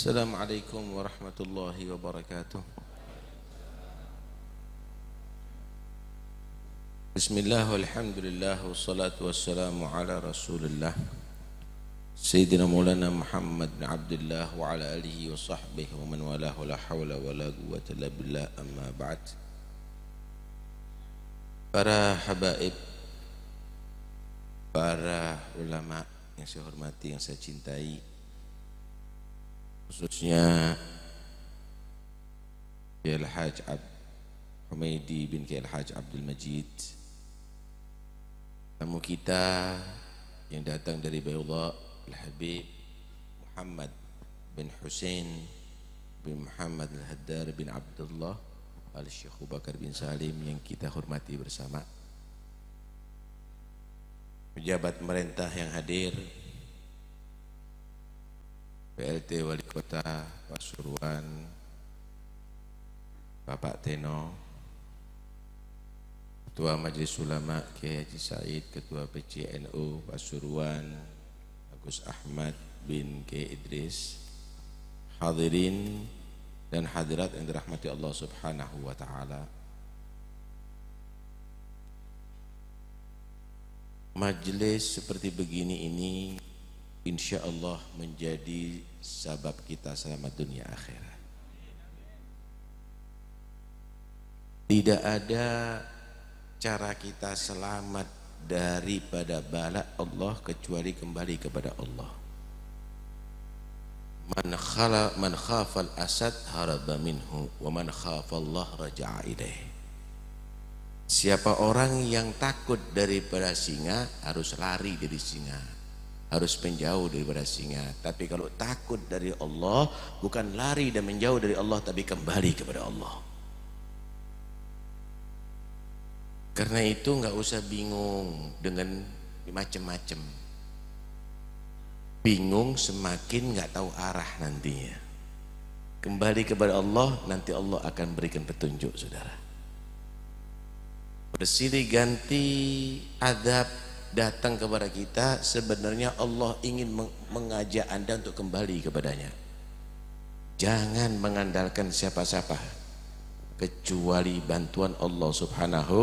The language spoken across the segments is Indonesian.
Assalamualaikum warahmatullahi wabarakatuh. Bismillah walhamdulillah wassalatu wassalamu ala rasulillah Sayyidina Maulana Muhammad bin Abdullah wa ala alihi wa sahbihi wa man walahu la hawla wa la quwwata illa billah amma ba'd. Para habaib, para ulama yang saya hormati, yang saya cintai, khususnya Kiai Al-Haj Humaidi bin Kiai Al-Haj Abdul Majid, tamu kita yang datang dari Baydha, Al-Habib Muhammad bin Hussein bin Muhammad Al-Haddar bin Abdullah Al-Syekh Abu Bakar bin Salim yang kita hormati bersama, pejabat pemerintah yang hadir, PLT Wali Kota Pasuruan Bapak Teno, Ketua Majelis Ulama Kiai Haji Said, Ketua PCNU Pasuruan Agus Ahmad bin Kiai Idris, hadirin dan hadirat yang dirahmati Allah Subhanahu wa taala. Majelis seperti begini ini insya Allah menjadi sabab kita selamat dunia akhirat. Tidak ada cara kita selamat daripada bala Allah kecuali kembali kepada Allah. Man khafal asad haraba minhu wa man khafallah raja'a ilaih. Siapa orang yang takut daripada singa harus lari dari singa, harus menjauh daripada singa. Tapi kalau takut dari Allah, bukan lari dan menjauh dari Allah, tapi kembali kepada Allah. Karena itu nggak usah bingung dengan macam-macam. Bingung semakin nggak tahu arah nantinya. Kembali kepada Allah, nanti Allah akan berikan petunjuk, saudara. Bersilih ganti adab datang kepada kita, sebenarnya Allah ingin mengajak Anda untuk kembali kepadanya. Jangan mengandalkan siapa-siapa kecuali bantuan Allah Subhanahu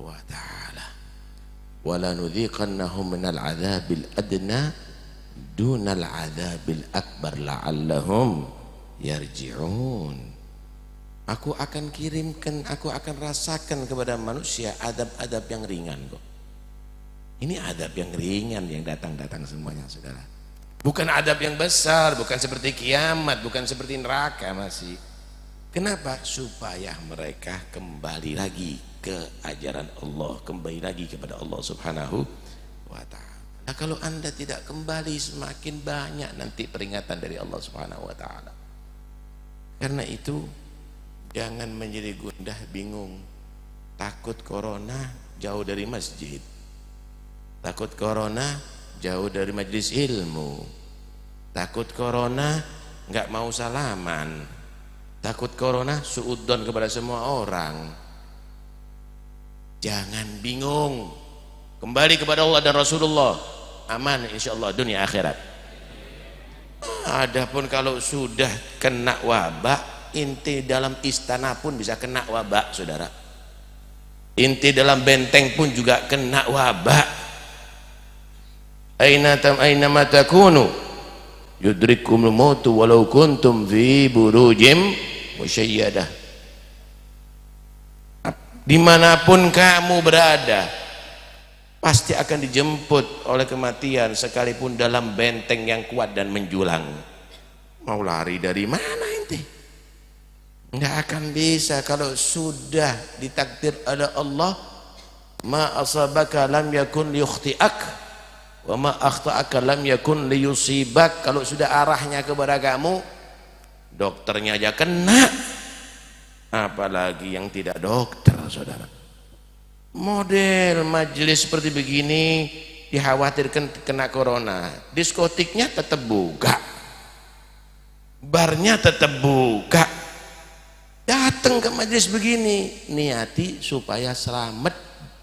wa ta'ala. Wala nudhiqannahum minal adzabil adna dunal adzabil akbar la'allahum yarji'un. Aku akan kirimkan, aku akan rasakan kepada manusia adab-adab yang ringan kok. Ini adab yang ringan yang datang-datang semuanya, saudara. Bukan adab yang besar, bukan seperti kiamat, bukan seperti neraka masih. Kenapa? Supaya mereka kembali lagi ke ajaran Allah, kembali lagi kepada Allah Subhanahu wa ta'ala. Nah, kalau Anda tidak kembali, semakin banyak nanti peringatan dari Allah Subhanahu wa ta'ala. Karena itu jangan menjadi gundah bingung. Takut corona, jauh dari masjid. Takut corona, jauh dari majelis ilmu. Takut corona, nggak mau salaman. Takut corona, suudzon kepada semua orang. Jangan bingung. Kembali kepada Allah dan Rasulullah. Aman insyaallah dunia akhirat. Adapun kalau sudah kena wabak, inti dalam istana pun bisa kena wabak, saudara. Inti dalam benteng pun juga kena wabak. Aina ma takunu yudrikumul mautu walau kuntum fi burujim musyayyadah. Dimanapun kamu berada, pasti akan dijemput oleh kematian, sekalipun dalam benteng yang kuat dan menjulang. Mau lari dari mana ente? Nggak akan bisa. Kalau sudah ditakdir oleh Allah, ma asabaka lam yakun liyukhti'ak wa ma akhta'aka lam yakun liyusibak. Kalau sudah arahnya kepada kamu, dokternya aja kena, apalagi yang tidak dokter, saudara. Model majelis seperti begini dikhawatirkan kena corona, diskotiknya tetap buka, barnya tetap buka. Datang ke majelis begini, niati supaya selamat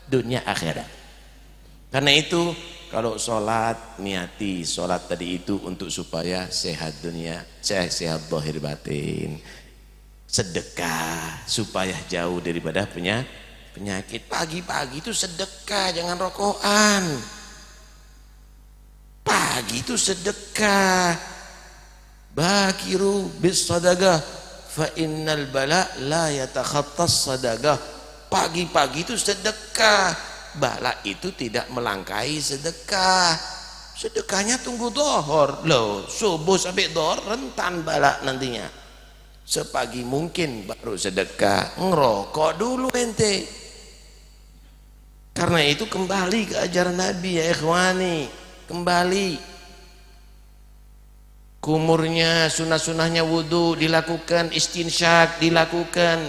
dunia akhirat. Karena itu kalau sholat niati sholat tadi itu untuk supaya sehat dunia, sehat zahir batin. Sedekah supaya jauh daripada penyakit. Pagi-pagi itu sedekah, jangan rokokan. Pagi itu sedekah. Bakiru bis sadaqah fa innal bala la yatakhattas sadaqah. Pagi-pagi itu sedekah. Bala itu tidak melangkahi sedekah. Sedekahnya tunggu dohor. Loh, subuh sampai dohor rentan bala nantinya. Sepagi mungkin baru sedekah. Ngerokok dulu ente. Karena itu kembali ke ajaran Nabi ya ikhwani. Kembali. Kumurnya, sunah-sunahnya wudu dilakukan, istinsyak dilakukan.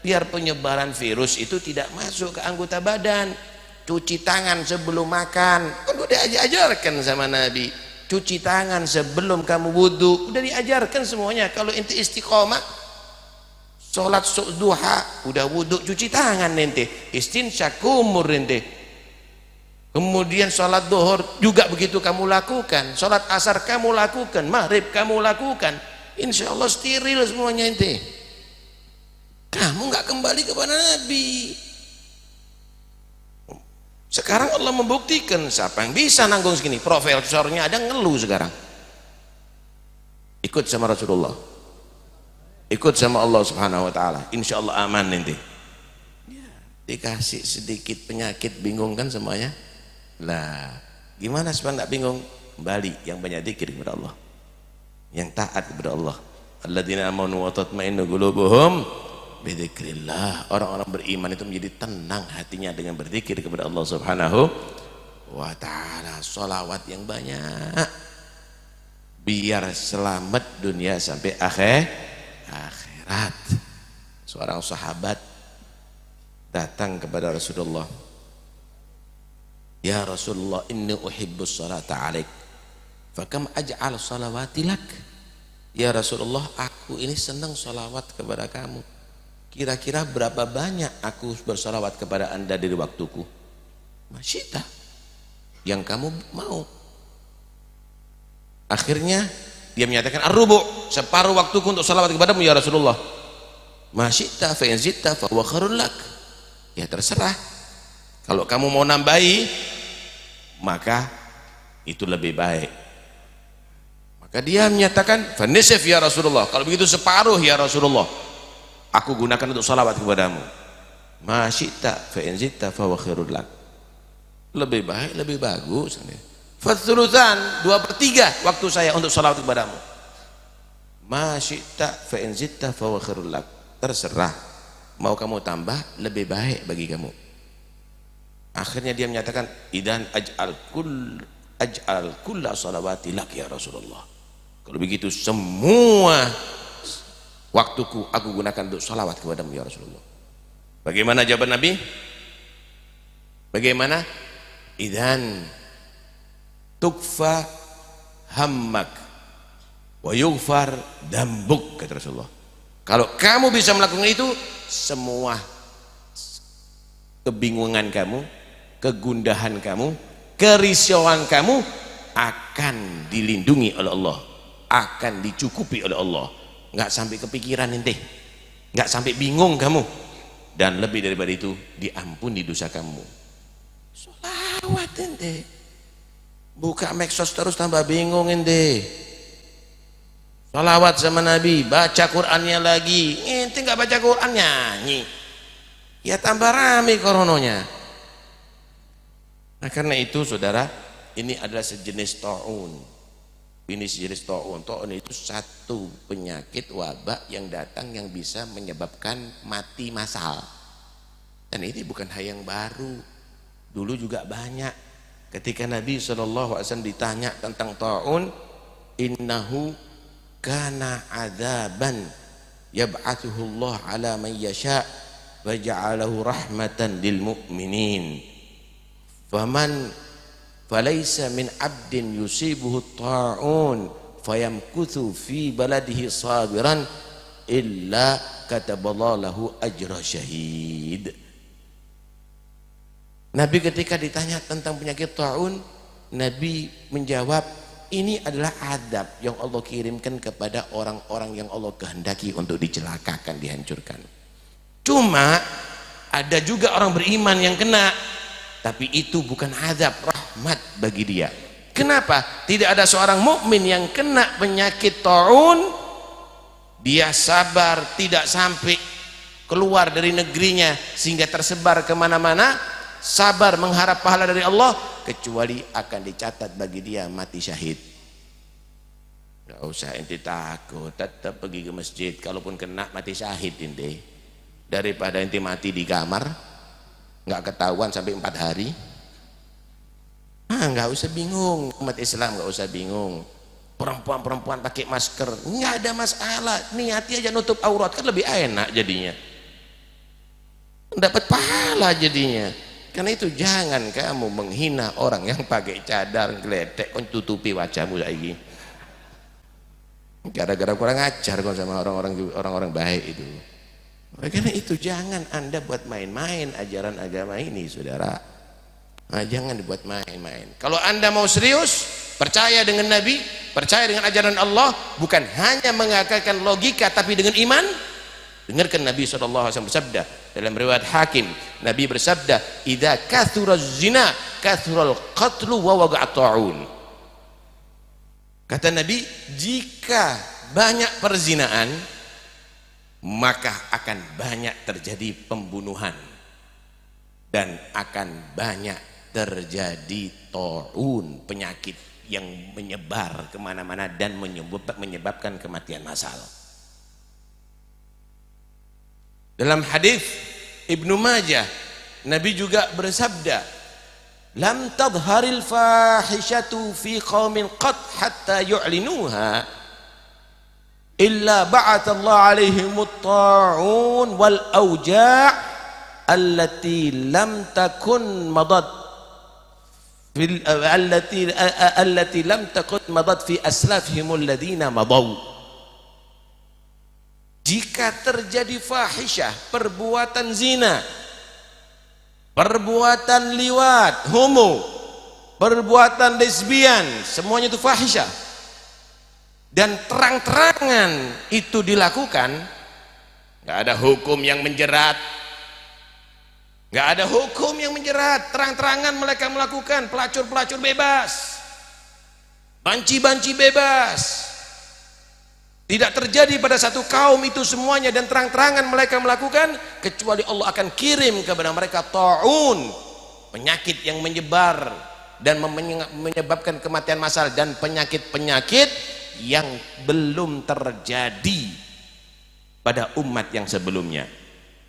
Biar penyebaran virus itu tidak masuk ke anggota badan. Cuci tangan sebelum makan, kan udah diajarkan sama Nabi. Cuci tangan sebelum kamu wudu, udah diajarkan semuanya. Kalau ente istiqomah, sholat duha, udah wudu cuci tangan ente, istinsyak kumur ente. Kemudian sholat duhur juga begitu kamu lakukan, sholat asar kamu lakukan, maghrib kamu lakukan. Insya Allah steril semuanya ente. Kamu nggak kembali kepada Nabi. Sekarang Allah membuktikan siapa yang bisa nanggung segini. Profesornya ada ngeluh sekarang. Ikut sama Rasulullah, ikut sama Allah Subhanahu Wa Taala. Insya Allah aman nanti. Ya, dikasih sedikit penyakit bingung kan semuanya. Lah, gimana supaya nggak bingung? Kembali yang banyak dzikir kepada Allah, yang taat kepada Allah. Alladzina amanu wa tatma'innu qulubuhum bidzikrillah. Orang-orang beriman itu menjadi tenang hatinya dengan berzikir kepada Allah Subhanahu wa Ta'ala. Sholawat yang banyak biar selamat dunia sampai akhirat. Seorang sahabat datang kepada Rasulullah, ya Rasulullah, inni uhibbus salata alaik fakam aj'al salawati lak. Ya Rasulullah, aku ini senang sholawat kepada kamu, kira-kira berapa banyak aku bersalawat kepada anda dari waktuku? Masyita, yang kamu mau. Akhirnya dia menyatakan ar-rubu', separuh waktuku untuk salawat kepadamu ya Rasulullah. Masyita fa in zitta fa huwa khairul lak. Ya terserah, kalau kamu mau nambahi maka itu lebih baik. Maka dia menyatakan fa nisf ya Rasulullah, kalau begitu separuh ya Rasulullah aku gunakan untuk salawat kepadamu. Masyita fa in zitta fa huwa khairul lak. Lebih baik, lebih bagus. Fathulutsan, 2/3 waktu saya untuk salawat kepadamu. Masyita fa in zitta fa huwa khairul lak. Terserah, mau kamu tambah lebih baik bagi kamu. Akhirnya dia menyatakan idan aj'al kulla salawati lak ya Rasulullah. Kalau begitu semua waktuku aku gunakan untuk salawat kepadamu ya Rasulullah. Bagaimana jawaban Nabi? Bagaimana? Idan tukfa hammak wa yughfar dambuk, kata Rasulullah. Kalau kamu bisa melakukan itu, semua kebingungan kamu, kegundahan kamu, kerisauan kamu akan dilindungi oleh Allah, akan dicukupi oleh Allah. Nggak sampai kepikiran ente, nggak sampai bingung kamu, dan lebih daripada itu diampuni dosa kamu. Sholawat ente, buka medsos terus tambah bingung ente. Sholawat sama Nabi, baca Qur'annya lagi, ente nggak baca Qur'an nyanyi, ya tambah rame korononya. Nah karena itu saudara, ini adalah sejenis ta'un. Ini sejenis ta'un. Ta'un itu satu penyakit wabah yang datang yang bisa menyebabkan mati massal. Dan ini bukan hal yang baru. Dulu juga banyak. Ketika Nabi SAW ditanya tentang ta'un, innahu kana adzaban yab'athuhu Allah ala man yasha wa ja'alahu rahmatan lil mu'minin. Faman falaysa min abdin yusibuhu ta'un fayamkuthu fi baladihi sabiran illa kataballahu lahu ajra syahid. Nabi ketika ditanya tentang penyakit ta'un, Nabi menjawab, ini adalah adab yang Allah kirimkan kepada orang-orang yang Allah kehendaki untuk dicelakakan, dihancurkan. Cuma ada juga orang beriman yang kena, tapi itu bukan azab, rahmat bagi dia. Kenapa? Tidak ada seorang mukmin yang kena penyakit taun dia sabar tidak sampai keluar dari negerinya sehingga tersebar kemana-mana, sabar mengharap pahala dari Allah, kecuali akan dicatat bagi dia mati syahid. Gak usah ente takut, tetap pergi ke masjid. Kalaupun kena mati syahid ente, daripada ente mati di kamar nggak ketahuan sampai 4 hari. Nggak usah bingung, umat Islam nggak usah bingung. Perempuan pakai masker nggak ada masalah, niati aja nutup aurat kan lebih enak jadinya, dapat pahala jadinya. Karena itu jangan kamu menghina orang yang pakai cadar gledek kon tutupi wajahmu lagi gara-gara kurang ajar kon sama orang-orang baik itu. Karena itu jangan Anda buat main-main ajaran agama ini, saudara. Jangan dibuat main-main. Kalau Anda mau serius, percaya dengan Nabi, percaya dengan ajaran Allah, bukan hanya mengagakkan logika tapi dengan iman. Dengarkan Nabi SAW bersabda dalam riwayat Hakim, Nabi bersabda, idza kathura zina kathural qatlu wa waqa'at ta'un. Kata Nabi, jika banyak perzinaan maka akan banyak terjadi pembunuhan dan akan banyak terjadi ta'un, penyakit yang menyebar kemana-mana dan menyebabkan kematian massal. Dalam hadis Ibnu Majah, Nabi juga bersabda, lam tadharil fahishatu fi qaumin qad hatta yu'linuha illa ba'athallahu alaihimut ta'un wal auja' allati lam takun madat allati lam takun madat fi aslafihim alladhina madaw. Jika terjadi fahisyah, perbuatan zina, perbuatan liwat, homo, perbuatan lesbian, semuanya itu fahisyah, dan terang-terangan itu dilakukan, nggak ada hukum yang menjerat, nggak ada hukum yang menjerat, terang-terangan mereka melakukan, pelacur-pelacur bebas, banci-banci bebas, tidak terjadi pada satu kaum itu semuanya dan terang-terangan mereka melakukan, kecuali Allah akan kirim kepada mereka ta'un, penyakit yang menyebar dan menyebabkan kematian massal, dan penyakit-penyakit yang belum terjadi pada umat yang sebelumnya.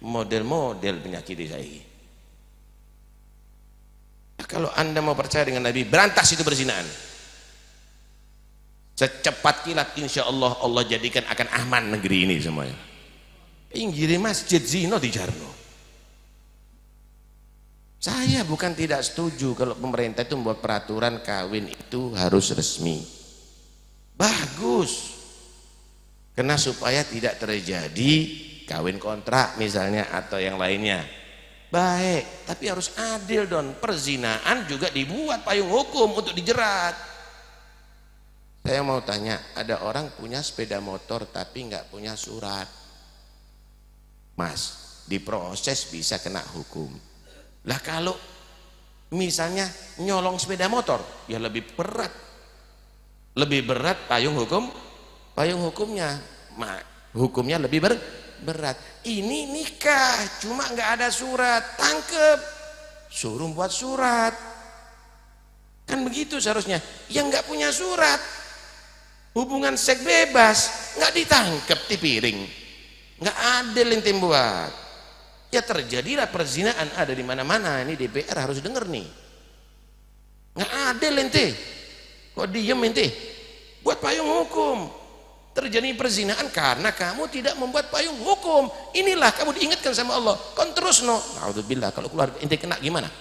Model-model penyakit ini. Kalau Anda mau percaya dengan Nabi, berantas itu perzinahan. Secepat kilat insya Allah, Allah jadikan akan aman negeri ini semuanya. Pinggiri masjid zina di Jarno. Saya bukan tidak setuju kalau pemerintah itu membuat peraturan kawin itu harus resmi. Bagus. Karena supaya tidak terjadi kawin kontrak misalnya atau yang lainnya. Baik, tapi harus adil dong. Perzinaan juga dibuat payung hukum untuk dijerat. Saya mau tanya, ada orang punya sepeda motor tapi nggak punya surat, Mas, diproses bisa kena hukum. Lah kalau misalnya nyolong sepeda motor, ya lebih berat payung hukumnya, hukumnya lebih berat. Ini nikah cuma nggak ada surat, tangkep, suruh buat surat, kan begitu seharusnya. Yang nggak punya surat, hubungan seks bebas, nggak ditangkep di piring, nggak adil yang buat. Ya terjadilah perzinaan ada di mana-mana. Ini DPR harus denger nih, nggak adil ente, kok diem ente, buat payung hukum. Terjadi perzinaan karena kamu tidak membuat payung hukum. Inilah kamu diingatkan sama Allah. Kon terus no. Alhamdulillah, kalau keluar ente kena gimana?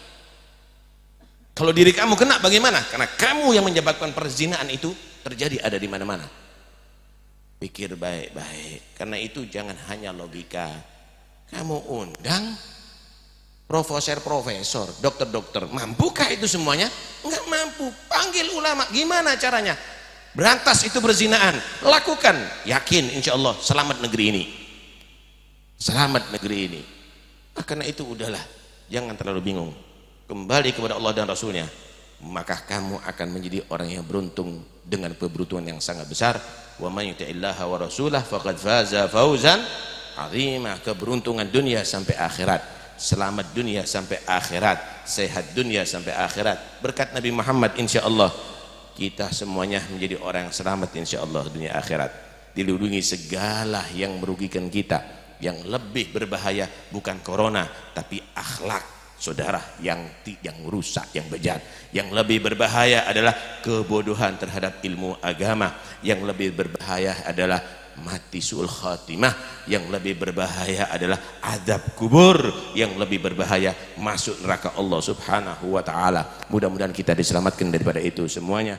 Kalau diri kamu kena bagaimana? Karena kamu yang menyebabkan perzinaan itu terjadi ada di mana-mana. Pikir baik-baik. Karena itu jangan hanya logika. Kamu undang profesor, dokter, mampukah itu semuanya? Enggak mampu. Panggil ulama, gimana caranya? Berantas itu berzinaan, lakukan, yakin insya Allah selamat negeri ini, selamat negeri ini. Karena itu udahlah, jangan terlalu bingung, kembali kepada Allah dan Rasulnya, maka kamu akan menjadi orang yang beruntung dengan keberuntungan yang sangat besar. Wa may yuti'illaha wa rasulahu faqad faza fawzan 'azima. Keberuntungan dunia sampai akhirat, selamat dunia sampai akhirat, sehat dunia sampai akhirat. Berkat Nabi Muhammad insyaallah kita semuanya menjadi orang yang selamat insyaallah dunia akhirat, dilindungi segala yang merugikan kita. Yang lebih berbahaya bukan corona tapi akhlak saudara yang rusak, yang bejat. Yang lebih berbahaya adalah kebodohan terhadap ilmu agama. Yang lebih berbahaya adalah mati su'ul khatimah. Yang lebih berbahaya adalah azab kubur. Yang lebih berbahaya masuk neraka Allah subhanahu wa ta'ala. Mudah-mudahan kita diselamatkan daripada itu semuanya.